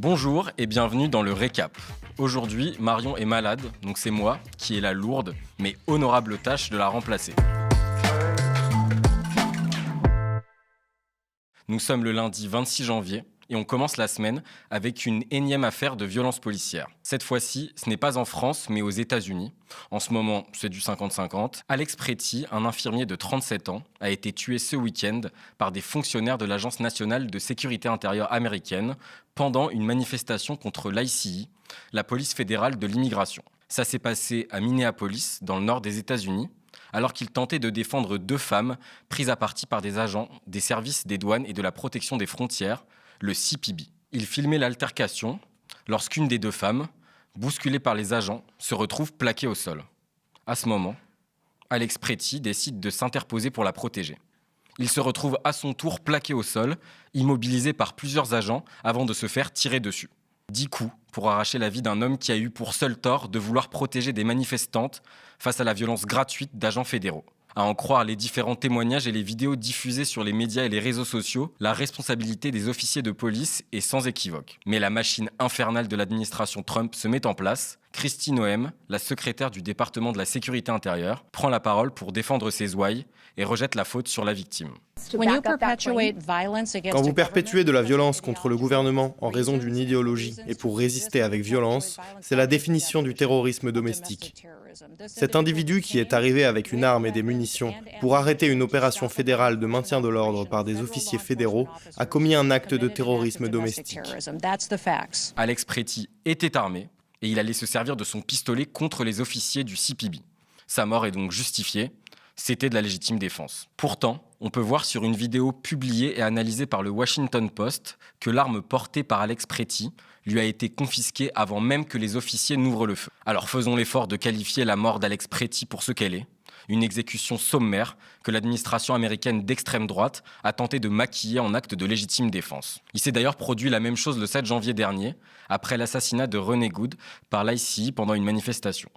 Bonjour et bienvenue dans le récap. Aujourd'hui, Marion est malade, donc c'est moi qui ai la lourde mais honorable tâche de la remplacer. Nous sommes le lundi 26 janvier et on commence la semaine avec une énième affaire de violence policière. Cette fois-ci, ce n'est pas en France mais aux États-Unis. En ce moment, c'est du 50-50. Alex Pretty, un infirmier de 37 ans, a été tué ce week-end par des fonctionnaires de l'Agence nationale de sécurité intérieure américaine pendant une manifestation contre l'ICE, la police fédérale de l'immigration. Ça s'est passé à Minneapolis, dans le nord des États-Unis, alors qu'il tentait de défendre deux femmes prises à partie par des agents des services des douanes et de la protection des frontières, le CPB. Il filmait l'altercation lorsqu'une des deux femmes, bousculée par les agents, se retrouve plaquée au sol. À ce moment, Alex Pretty décide de s'interposer pour la protéger. Il se retrouve à son tour plaqué au sol, immobilisé par plusieurs agents avant de se faire tirer dessus. 10 coups pour arracher la vie d'un homme qui a eu pour seul tort de vouloir protéger des manifestantes face à la violence gratuite d'agents fédéraux. À en croire les différents témoignages et les vidéos diffusées sur les médias et les réseaux sociaux, la responsabilité des officiers de police est sans équivoque. Mais la machine infernale de l'administration Trump se met en place. Kristi Noem, la secrétaire du département de la sécurité intérieure, prend la parole pour défendre ses ouailles et rejette la faute sur la victime. Quand vous perpétuez de la violence contre le gouvernement en raison d'une idéologie et pour résister avec violence, c'est la définition du terrorisme domestique. Cet individu qui est arrivé avec une arme et des munitions pour arrêter une opération fédérale de maintien de l'ordre par des officiers fédéraux a commis un acte de terrorisme domestique. Alex Pretty était armé et il allait se servir de son pistolet contre les officiers du CPB. Sa mort est donc justifiée. C'était de la légitime défense. Pourtant, on peut voir sur une vidéo publiée et analysée par le Washington Post que l'arme portée par Alex Pretty lui a été confisquée avant même que les officiers n'ouvrent le feu. Alors faisons l'effort de qualifier la mort d'Alex Pretty pour ce qu'elle est, une exécution sommaire que l'administration américaine d'extrême droite a tenté de maquiller en acte de légitime défense. Il s'est d'ailleurs produit la même chose le 7 janvier dernier, après l'assassinat de Renee Good par l'ICE pendant une manifestation.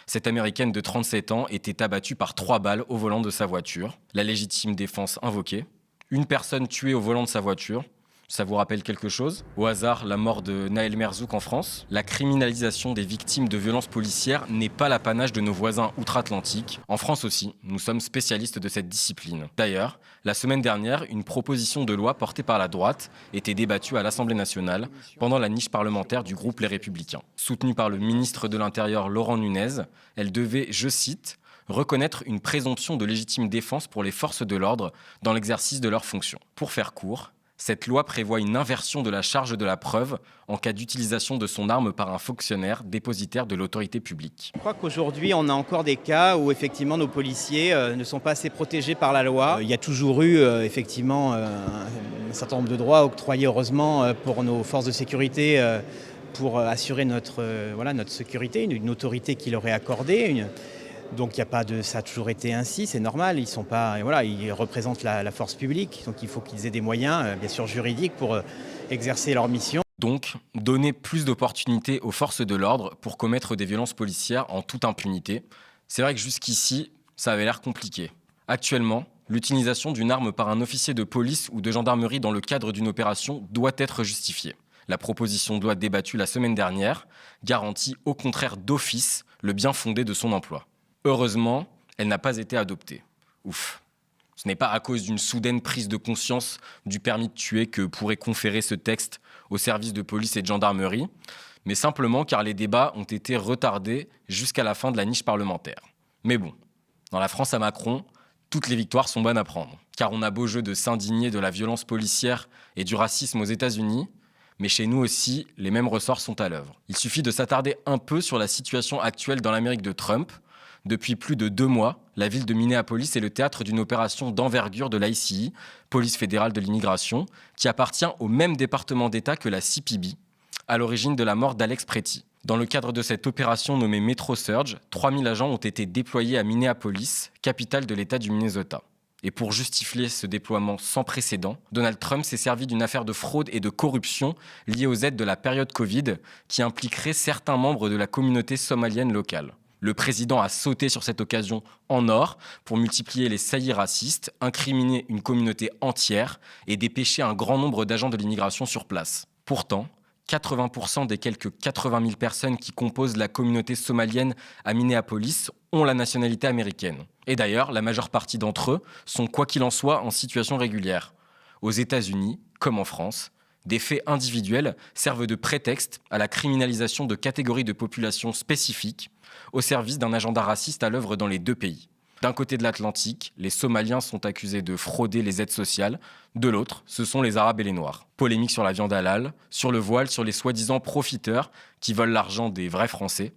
Cette Américaine de 37 ans était abattue par 3 balles au volant de sa voiture. La légitime défense invoquée. Une personne tuée au volant de sa voiture. Ça vous rappelle quelque chose? Au hasard, la mort de Nahel Merzouk en France. La criminalisation des victimes de violences policières n'est pas l'apanage de nos voisins outre-Atlantique. En France aussi, nous sommes spécialistes de cette discipline. D'ailleurs, la semaine dernière, une proposition de loi portée par la droite était débattue à l'Assemblée nationale pendant la niche parlementaire du groupe Les Républicains. Soutenue par le ministre de l'Intérieur Laurent Nunez, elle devait, je cite, reconnaître une présomption de légitime défense pour les forces de l'ordre dans l'exercice de leurs fonctions. Pour faire court, cette loi prévoit une inversion de la charge de la preuve en cas d'utilisation de son arme par un fonctionnaire dépositaire de l'autorité publique. Je crois qu'aujourd'hui, on a encore des cas où effectivement nos policiers ne sont pas assez protégés par la loi. Il y a toujours eu effectivement un certain nombre de droits octroyés heureusement pour nos forces de sécurité pour assurer notre sécurité, une autorité qui leur est accordée. Donc il y a pas de, ça a toujours été ainsi, c'est normal. Ils représentent la force publique, donc il faut qu'ils aient des moyens, bien sûr juridiques, pour exercer leur mission. Donc, donner plus d'opportunités aux forces de l'ordre pour commettre des violences policières en toute impunité. C'est vrai que jusqu'ici, ça avait l'air compliqué. Actuellement, l'utilisation d'une arme par un officier de police ou de gendarmerie dans le cadre d'une opération doit être justifiée. La proposition de loi débattue la semaine dernière garantit au contraire d'office le bien fondé de son emploi. Heureusement, elle n'a pas été adoptée. Ouf. Ce n'est pas à cause d'une soudaine prise de conscience du permis de tuer que pourrait conférer ce texte aux services de police et de gendarmerie, mais simplement car les débats ont été retardés jusqu'à la fin de la niche parlementaire. Mais bon, dans la France à Macron, toutes les victoires sont bonnes à prendre. Car on a beau jeu de s'indigner de la violence policière et du racisme aux États-Unis, mais chez nous aussi, les mêmes ressorts sont à l'œuvre. Il suffit de s'attarder un peu sur la situation actuelle dans l'Amérique de Trump. Depuis plus de 2 mois, la ville de Minneapolis est le théâtre d'une opération d'envergure de l'ICE, police fédérale de l'immigration, qui appartient au même département d'État que la CPB, à l'origine de la mort d'Alex Pretty. Dans le cadre de cette opération nommée Metro Surge, 3000 agents ont été déployés à Minneapolis, capitale de l'État du Minnesota. Et pour justifier ce déploiement sans précédent, Donald Trump s'est servi d'une affaire de fraude et de corruption liée aux aides de la période Covid qui impliquerait certains membres de la communauté somalienne locale. Le président a sauté sur cette occasion en or pour multiplier les saillies racistes, incriminer une communauté entière et dépêcher un grand nombre d'agents de l'immigration sur place. Pourtant, 80% des quelques 80 000 personnes qui composent la communauté somalienne à Minneapolis ont la nationalité américaine. Et d'ailleurs, la majeure partie d'entre eux sont, quoi qu'il en soit, en situation régulière. Aux États-Unis, comme en France, des faits individuels servent de prétexte à la criminalisation de catégories de population spécifiques au service d'un agenda raciste à l'œuvre dans les deux pays. D'un côté de l'Atlantique, les Somaliens sont accusés de frauder les aides sociales. De l'autre, ce sont les Arabes et les Noirs. Polémique sur la viande halal, sur le voile, sur les soi-disant profiteurs qui volent l'argent des vrais Français.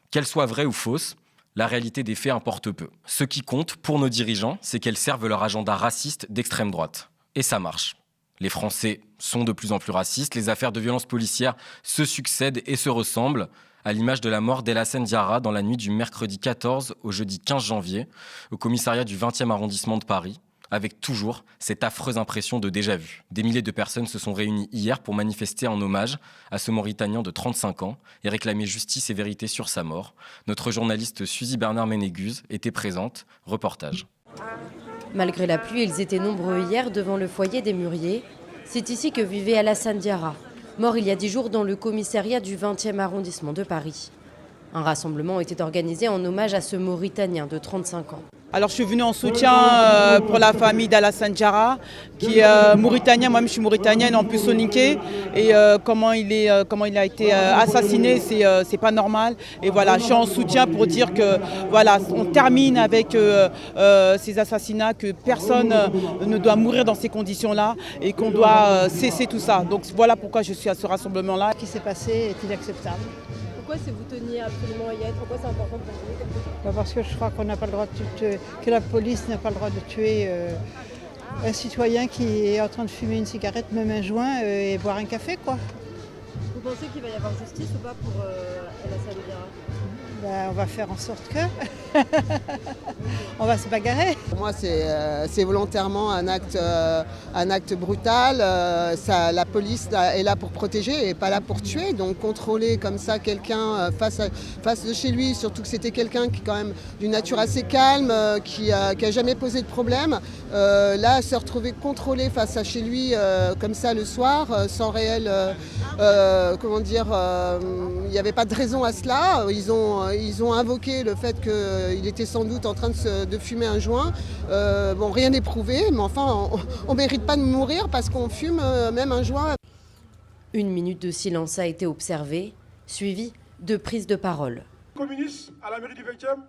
Qu'elle soit vraie ou fausse, la réalité des faits importe peu. Ce qui compte pour nos dirigeants, c'est qu'elles servent leur agenda raciste d'extrême droite. Et ça marche. Les Français sont de plus en plus racistes, les affaires de violences policières se succèdent et se ressemblent, à l'image de la mort d'El-Hassen Diarra dans la nuit du mercredi 14 au jeudi 15 janvier, au commissariat du 20e arrondissement de Paris, avec toujours cette affreuse impression de déjà-vu. Des milliers de personnes se sont réunies hier pour manifester en hommage à ce Mauritanien de 35 ans et réclamer justice et vérité sur sa mort. Notre journaliste Suzy Bernard-Ménéguz était présente. Reportage. Malgré la pluie, ils étaient nombreux hier devant le foyer des Mûriers. C'est ici que vivait El-Hassen Diarra, mort il y a 10 jours dans le commissariat du 20e arrondissement de Paris. Un rassemblement était organisé en hommage à ce Mauritanien de 35 ans. Alors je suis venu en soutien pour la famille d'El-Hassen Diarra, qui est mauritanien. Moi-même je suis mauritanienne, en plus soninké. Et comment il a été assassiné, c'est pas normal. Et voilà, je suis en soutien pour dire que voilà, on termine avec ces assassinats, que personne ne doit mourir dans ces conditions-là et qu'on doit cesser tout ça. Donc voilà pourquoi je suis à ce rassemblement-là. Ce qui s'est passé est inacceptable. Pourquoi vous teniez absolument à y être? Pourquoi c'est important pour vous? Parce que je crois qu'on n'a pas le droit de tuer, que la police n'a pas le droit de tuer un citoyen qui est en train de fumer une cigarette, même un joint, et boire un café, quoi. Vous pensez qu'il va y avoir justice ou pas pour El-Hassen Diarra? On va faire en sorte que... on va se bagarrer. Pour moi, c'est volontairement un acte brutal. La police est là pour protéger et pas là pour tuer. Donc contrôler comme ça quelqu'un face de chez lui, surtout que c'était quelqu'un qui est quand même d'une nature assez calme, qui a jamais posé de problème. Là, se retrouver contrôlé face à chez lui comme ça le soir, sans réel... il n'y avait pas de raison à cela. Ils ont invoqué le fait qu'il était sans doute en train de fumer un joint. Rien n'est prouvé, mais enfin, on ne mérite pas de mourir parce qu'on fume même un joint. Une minute de silence a été observée, suivie de prises de parole. Communiste à la mairie du 20e.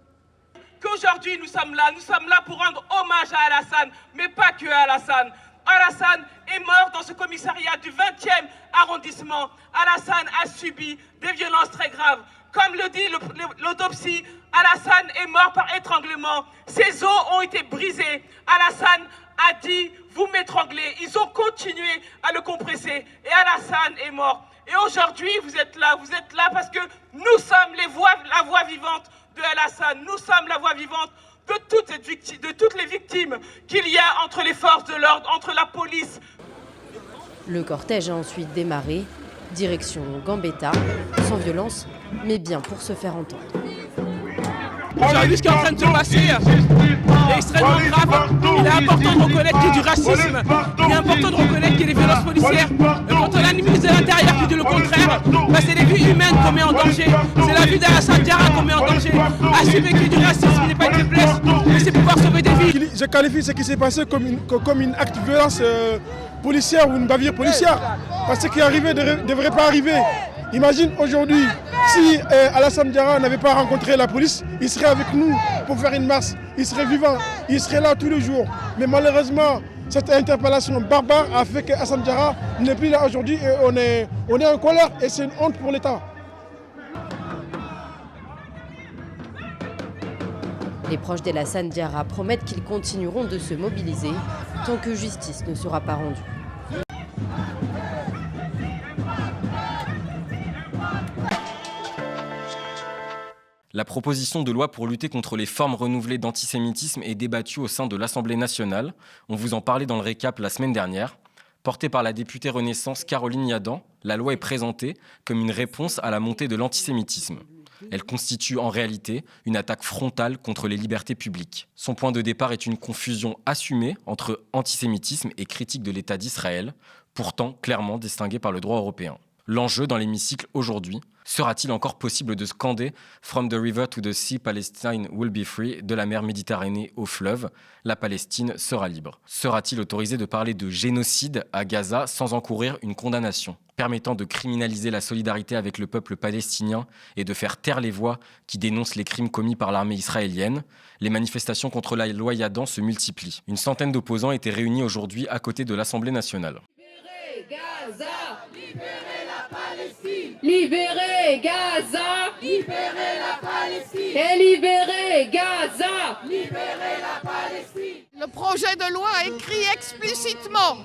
Qu'aujourd'hui nous sommes là pour rendre hommage à El-Hassen, mais pas que à El-Hassen. El-Hassen est mort dans ce commissariat du 20e arrondissement. El-Hassen a subi des violences très graves. Comme le dit l'autopsie, El-Hassen est mort par étranglement. Ses os ont été brisés. El-Hassen a dit « vous m'étranglez ». Ils ont continué à le compresser et El-Hassen est mort. Et aujourd'hui, vous êtes là parce que nous sommes la voix vivante de El-Hassen. Nous sommes la voix vivante de toutes les victimes qu'il y a entre les forces de l'ordre, entre la police. Le cortège a ensuite démarré, direction Gambetta, sans violence, mais bien pour se faire entendre. Aujourd'hui, ce qui est en train de se passer est extrêmement grave. Il est important de reconnaître qu'il y a du racisme. Il est important de reconnaître qu'il y a des violences policières. Et quand on a une ministre de l'Intérieur qui dit le contraire, c'est les vies humaines qu'on met en danger. C'est la vie d'El-Hassen Diarra qu'on met en danger. Assumer qu'il y a du racisme n'est pas une faiblesse, mais c'est pouvoir sauver des vies. Je qualifie ce qui s'est passé comme une acte de violence policière ou une bavure policière. Parce que ce qui est arrivé ne devrait pas arriver. Imagine aujourd'hui, si El-Hassen Diarra n'avait pas rencontré la police, il serait avec nous pour faire une marche. Il serait vivant, il serait là tous les jours. Mais malheureusement, cette interpellation barbare a fait que El-Hassen Diarra n'est plus là aujourd'hui et on est en colère et c'est une honte pour l'État. Les proches d'El-Hassen Diarra promettent qu'ils continueront de se mobiliser tant que justice ne sera pas rendue. La proposition de loi pour lutter contre les formes renouvelées d'antisémitisme est débattue au sein de l'Assemblée nationale. On vous en parlait dans le récap la semaine dernière. Portée par la députée Renaissance Caroline Yadan, la loi est présentée comme une réponse à la montée de l'antisémitisme. Elle constitue en réalité une attaque frontale contre les libertés publiques. Son point de départ est une confusion assumée entre antisémitisme et critique de l'État d'Israël, pourtant clairement distinguée par le droit européen. L'enjeu dans l'hémicycle aujourd'hui, sera-t-il encore possible de scander « From the river to the sea, Palestine will be free » de la mer Méditerranée au fleuve, la Palestine sera libre? Sera-t-il autorisé de parler de génocide à Gaza sans encourir une condamnation, permettant de criminaliser la solidarité avec le peuple palestinien et de faire taire les voix qui dénoncent les crimes commis par l'armée israélienne? Les manifestations contre la loi Yadan se multiplient. Une centaine d'opposants étaient réunis aujourd'hui à côté de l'Assemblée nationale. Libérez Gaza! Libérez la Palestine! Libérez Gaza! Libérez la Palestine! Et libérez Gaza! Libérez la Palestine! Le projet de loi écrit explicitement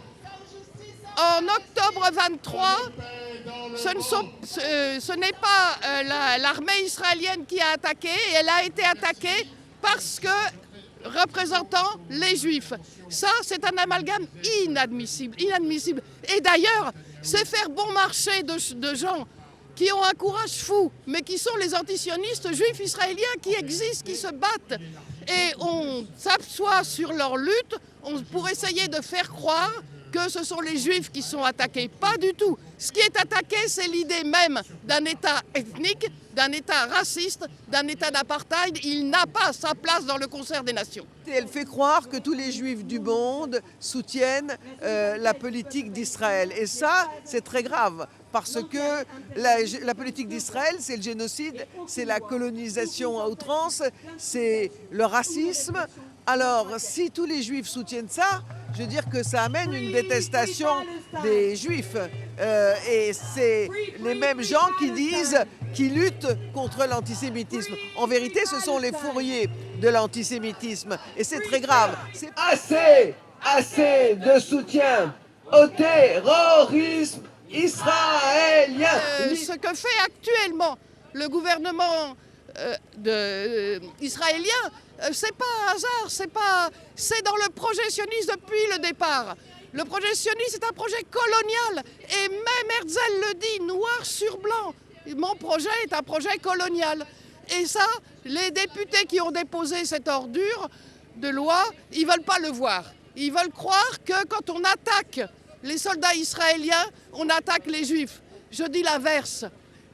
en octobre 23, ce n'est pas l'armée israélienne qui a attaqué, et elle a été attaquée parce que représentant les Juifs. Ça, c'est un amalgame inadmissible. Et d'ailleurs, c'est faire bon marché de gens qui ont un courage fou, mais qui sont les antisionistes juifs israéliens qui existent, qui se battent. Et on s'assoit sur leur lutte pour essayer de faire croire que ce sont les Juifs qui sont attaqués. Pas du tout. Ce qui est attaqué, c'est l'idée même d'un État ethnique, d'un État raciste, d'un État d'apartheid. Il n'a pas sa place dans le concert des nations. Elle fait croire que tous les Juifs du monde soutiennent la politique d'Israël. Et ça, c'est très grave. Parce que la politique d'Israël, c'est le génocide, c'est la colonisation à outrance, c'est le racisme. Alors, si tous les Juifs soutiennent ça, je veux dire que ça amène une détestation des Juifs. Et c'est les mêmes gens qui luttent contre l'antisémitisme. En vérité, ce sont les fourriers de l'antisémitisme. Et c'est très grave. Assez de soutien au terrorisme israélien. Ce que fait actuellement le gouvernement israélien, c'est pas un hasard, c'est dans le projet sioniste depuis le départ. Le projet sioniste est un projet colonial et même Herzl le dit noir sur blanc. Mon projet est un projet colonial. Et ça, les députés qui ont déposé cette ordure de loi, ils veulent pas le voir. Ils veulent croire que quand on attaque les soldats israéliens, on attaque les Juifs. Je dis l'inverse.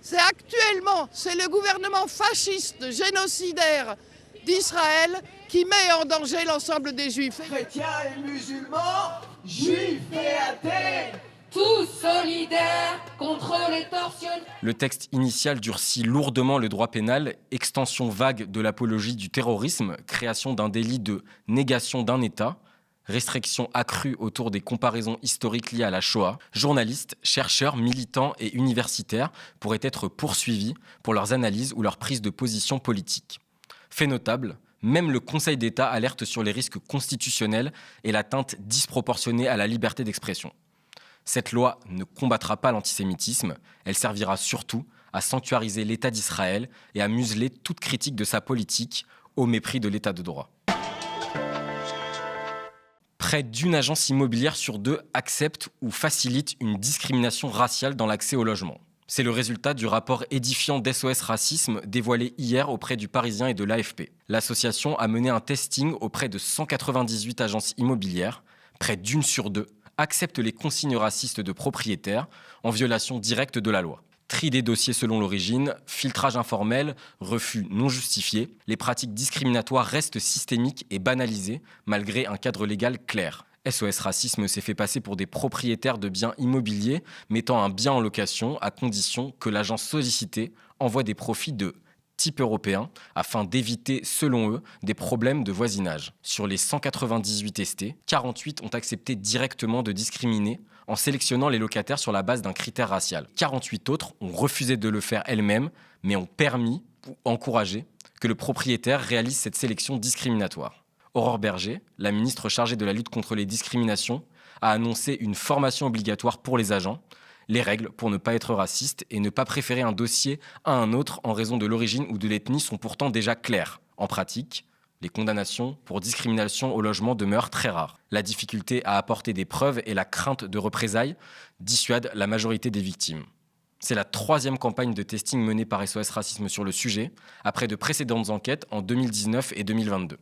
C'est le gouvernement fasciste, génocidaire d'Israël qui met en danger l'ensemble des Juifs. Chrétiens et musulmans, Juifs et athées, tous solidaires contre les tortionnaires. Le texte initial durcit lourdement le droit pénal, extension vague de l'apologie du terrorisme, création d'un délit de négation d'un État, restrictions accrues autour des comparaisons historiques liées à la Shoah. Journalistes, chercheurs, militants et universitaires pourraient être poursuivis pour leurs analyses ou leurs prises de position politiques. Fait notable, même le Conseil d'État alerte sur les risques constitutionnels et l'atteinte disproportionnée à la liberté d'expression. Cette loi ne combattra pas l'antisémitisme, elle servira surtout à sanctuariser l'État d'Israël et à museler toute critique de sa politique au mépris de l'État de droit. Près d'une agence immobilière sur 2 accepte ou facilite une discrimination raciale dans l'accès au logement. C'est le résultat du rapport édifiant d'SOS Racisme dévoilé hier auprès du Parisien et de l'AFP. L'association a mené un testing auprès de 198 agences immobilières. Près d'une sur 2 accepte les consignes racistes de propriétaires en violation directe de la loi. Tri des dossiers selon l'origine, filtrage informel, refus non justifié, les pratiques discriminatoires restent systémiques et banalisées malgré un cadre légal clair. SOS Racisme s'est fait passer pour des propriétaires de biens immobiliers mettant un bien en location à condition que l'agence sollicitée envoie des profits de type européen afin d'éviter, selon eux, des problèmes de voisinage. Sur les 198 testés, 48 ont accepté directement de discriminer en sélectionnant les locataires sur la base d'un critère racial. 48 autres ont refusé de le faire elles-mêmes, mais ont permis ou encouragé que le propriétaire réalise cette sélection discriminatoire. Aurore Berger, la ministre chargée de la lutte contre les discriminations, a annoncé une formation obligatoire pour les agents, les règles pour ne pas être raciste et ne pas préférer un dossier à un autre en raison de l'origine ou de l'ethnie sont pourtant déjà claires. En pratique, les condamnations pour discrimination au logement demeurent très rares. La difficulté à apporter des preuves et la crainte de représailles dissuadent la majorité des victimes. C'est la 3e campagne de testing menée par SOS Racisme sur le sujet, après de précédentes enquêtes en 2019 et 2022.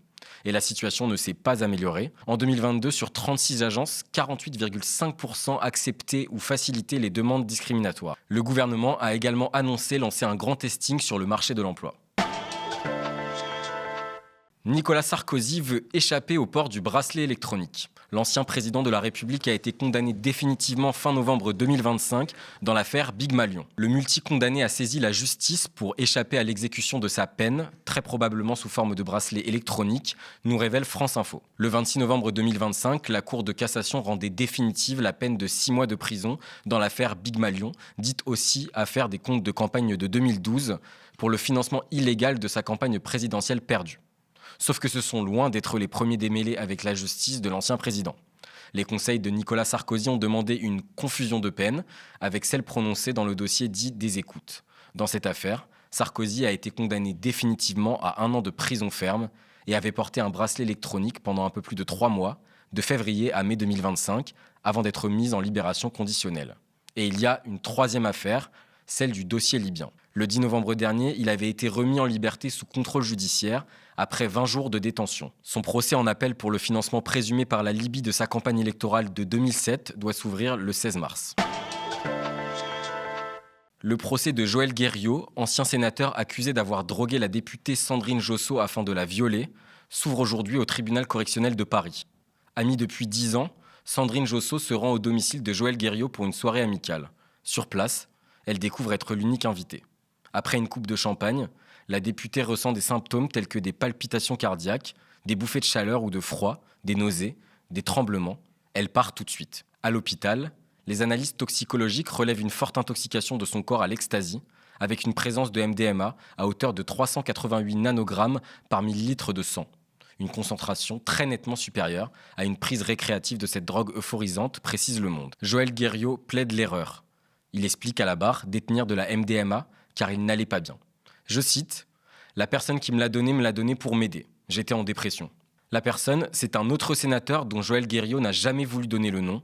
Et la situation ne s'est pas améliorée. En 2022, sur 36 agences, 48,5% acceptaient ou facilitaient les demandes discriminatoires. Le gouvernement a également annoncé lancer un grand testing sur le marché de l'emploi. Nicolas Sarkozy veut échapper au port du bracelet électronique. L'ancien président de la République a été condamné définitivement fin novembre 2025 dans l'affaire Big Malion. Le multicondamné a saisi la justice pour échapper à l'exécution de sa peine, très probablement sous forme de bracelet électronique, nous révèle France Info. Le 26 novembre 2025, la Cour de cassation rendait définitive la peine de 6 mois de prison dans l'affaire Big Malion, dite aussi affaire des comptes de campagne de 2012, pour le financement illégal de sa campagne présidentielle perdue. Sauf que ce sont loin d'être les premiers démêlés avec la justice de l'ancien président. Les conseils de Nicolas Sarkozy ont demandé une confusion de peine avec celle prononcée dans le dossier dit des écoutes. Dans cette affaire, Sarkozy a été condamné définitivement à 1 an de prison ferme et avait porté un bracelet électronique pendant un peu plus de 3 mois, de février à mai 2025, avant d'être mis en libération conditionnelle. Et il y a une 3e affaire, celle du dossier libyen. Le 10 novembre dernier, il avait été remis en liberté sous contrôle judiciaire après 20 jours de détention. Son procès en appel pour le financement présumé par la Libye de sa campagne électorale de 2007 doit s'ouvrir le 16 mars. Le procès de Joël Guerriau, ancien sénateur accusé d'avoir drogué la députée Sandrine Josso afin de la violer, s'ouvre aujourd'hui au tribunal correctionnel de Paris. Amie depuis 10 ans, Sandrine Josso se rend au domicile de Joël Guerriau pour une soirée amicale. Sur place, elle découvre être l'unique invitée. Après une coupe de champagne, la députée ressent des symptômes tels que des palpitations cardiaques, des bouffées de chaleur ou de froid, des nausées, des tremblements. Elle part tout de suite. À l'hôpital, les analyses toxicologiques relèvent une forte intoxication de son corps à l'ecstasy, avec une présence de MDMA à hauteur de 388 nanogrammes par millilitre de sang. Une concentration très nettement supérieure à une prise récréative de cette drogue euphorisante, précise Le Monde. Joël Guerriau plaide l'erreur. Il explique à la barre détenir de la MDMA car il n'allait pas bien. Je cite, « La personne qui me l'a donné pour m'aider. J'étais en dépression. » La personne, c'est un autre sénateur dont Joël Guerriau n'a jamais voulu donner le nom.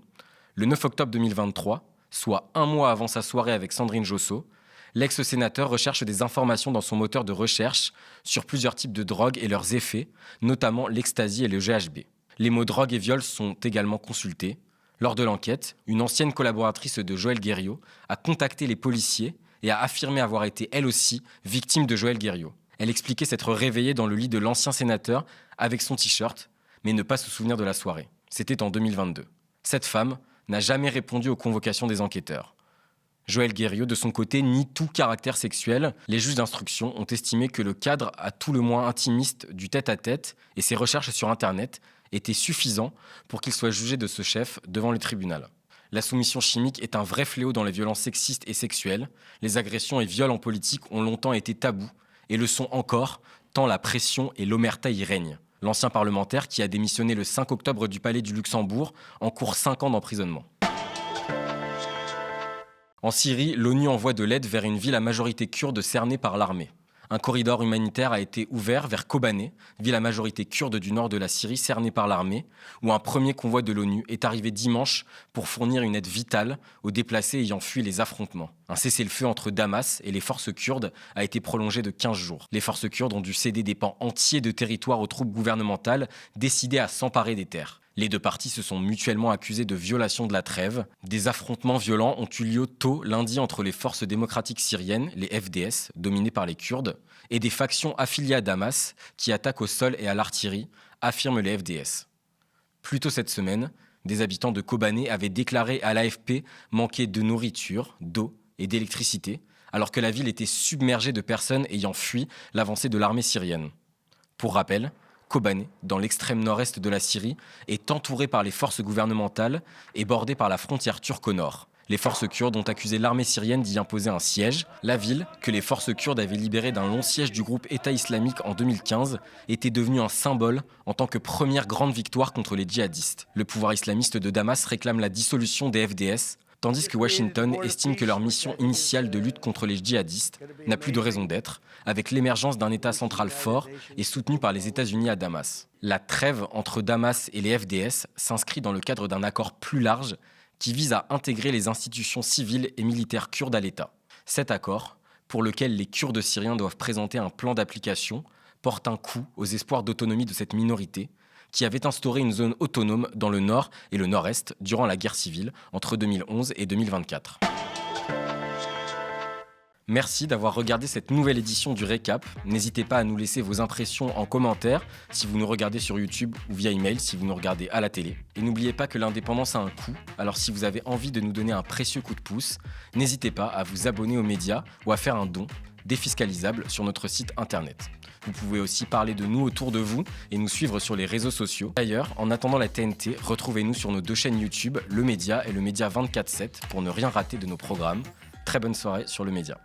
Le 9 octobre 2023, soit 1 mois avant sa soirée avec Sandrine Josso, l'ex-sénateur recherche des informations dans son moteur de recherche sur plusieurs types de drogues et leurs effets, notamment l'ecstasy et le GHB. Les mots drogue et viol sont également consultés. Lors de l'enquête, une ancienne collaboratrice de Joël Guerriau a contacté les policiers et a affirmé avoir été elle aussi victime de Joël Guerriau. Elle expliquait s'être réveillée dans le lit de l'ancien sénateur avec son t-shirt, mais ne pas se souvenir de la soirée. C'était en 2022. Cette femme n'a jamais répondu aux convocations des enquêteurs. Joël Guerriau, de son côté, nie tout caractère sexuel. Les juges d'instruction ont estimé que le cadre à tout le moins intimiste du tête-à-tête et ses recherches sur Internet étaient suffisants pour qu'il soit jugé de ce chef devant le tribunal. La soumission chimique est un vrai fléau dans les violences sexistes et sexuelles. Les agressions et viols en politique ont longtemps été tabous et le sont encore, tant la pression et l'omerta y règnent. L'ancien parlementaire, qui a démissionné le 5 octobre du Palais du Luxembourg, encourt 5 ans d'emprisonnement. En Syrie, l'ONU envoie de l'aide vers une ville à majorité kurde cernée par l'armée. Un corridor humanitaire a été ouvert vers Kobané, ville à majorité kurde du nord de la Syrie cernée par l'armée, où un premier convoi de l'ONU est arrivé dimanche pour fournir une aide vitale aux déplacés ayant fui les affrontements. Un cessez-le-feu entre Damas et les forces kurdes a été prolongé de 15 jours. Les forces kurdes ont dû céder des pans entiers de territoire aux troupes gouvernementales décidées à s'emparer des terres. Les deux parties se sont mutuellement accusées de violation de la trêve. Des affrontements violents ont eu lieu tôt lundi entre les forces démocratiques syriennes, les FDS, dominées par les Kurdes, et des factions affiliées à Damas qui attaquent au sol et à l'artillerie, affirment les FDS. Plus tôt cette semaine, des habitants de Kobané avaient déclaré à l'AFP manquer de nourriture, d'eau et d'électricité, alors que la ville était submergée de personnes ayant fui l'avancée de l'armée syrienne. Pour rappel, Kobané, dans l'extrême nord-est de la Syrie, est entourée par les forces gouvernementales et bordée par la frontière turque au nord. Les forces kurdes ont accusé l'armée syrienne d'y imposer un siège. La ville, que les forces kurdes avaient libérée d'un long siège du groupe État islamique en 2015, était devenue un symbole en tant que première grande victoire contre les djihadistes. Le pouvoir islamiste de Damas réclame la dissolution des FDS, tandis que Washington estime que leur mission initiale de lutte contre les djihadistes n'a plus de raison d'être, avec l'émergence d'un État central fort et soutenu par les États-Unis à Damas. La trêve entre Damas et les FDS s'inscrit dans le cadre d'un accord plus large qui vise à intégrer les institutions civiles et militaires kurdes à l'État. Cet accord, pour lequel les Kurdes syriens doivent présenter un plan d'application, porte un coup aux espoirs d'autonomie de cette minorité qui avait instauré une zone autonome dans le nord et le nord-est durant la guerre civile entre 2011 et 2024. Merci d'avoir regardé cette nouvelle édition du Récap. N'hésitez pas à nous laisser vos impressions en commentaire si vous nous regardez sur YouTube ou via email si vous nous regardez à la télé. Et n'oubliez pas que l'indépendance a un coût, alors si vous avez envie de nous donner un précieux coup de pouce, n'hésitez pas à vous abonner aux médias ou à faire un don défiscalisable sur notre site internet. Vous pouvez aussi parler de nous autour de vous et nous suivre sur les réseaux sociaux. D'ailleurs, en attendant la TNT, retrouvez-nous sur nos 2 chaînes YouTube, Le Média et Le Média 24/7 pour ne rien rater de nos programmes. Très bonne soirée sur Le Média.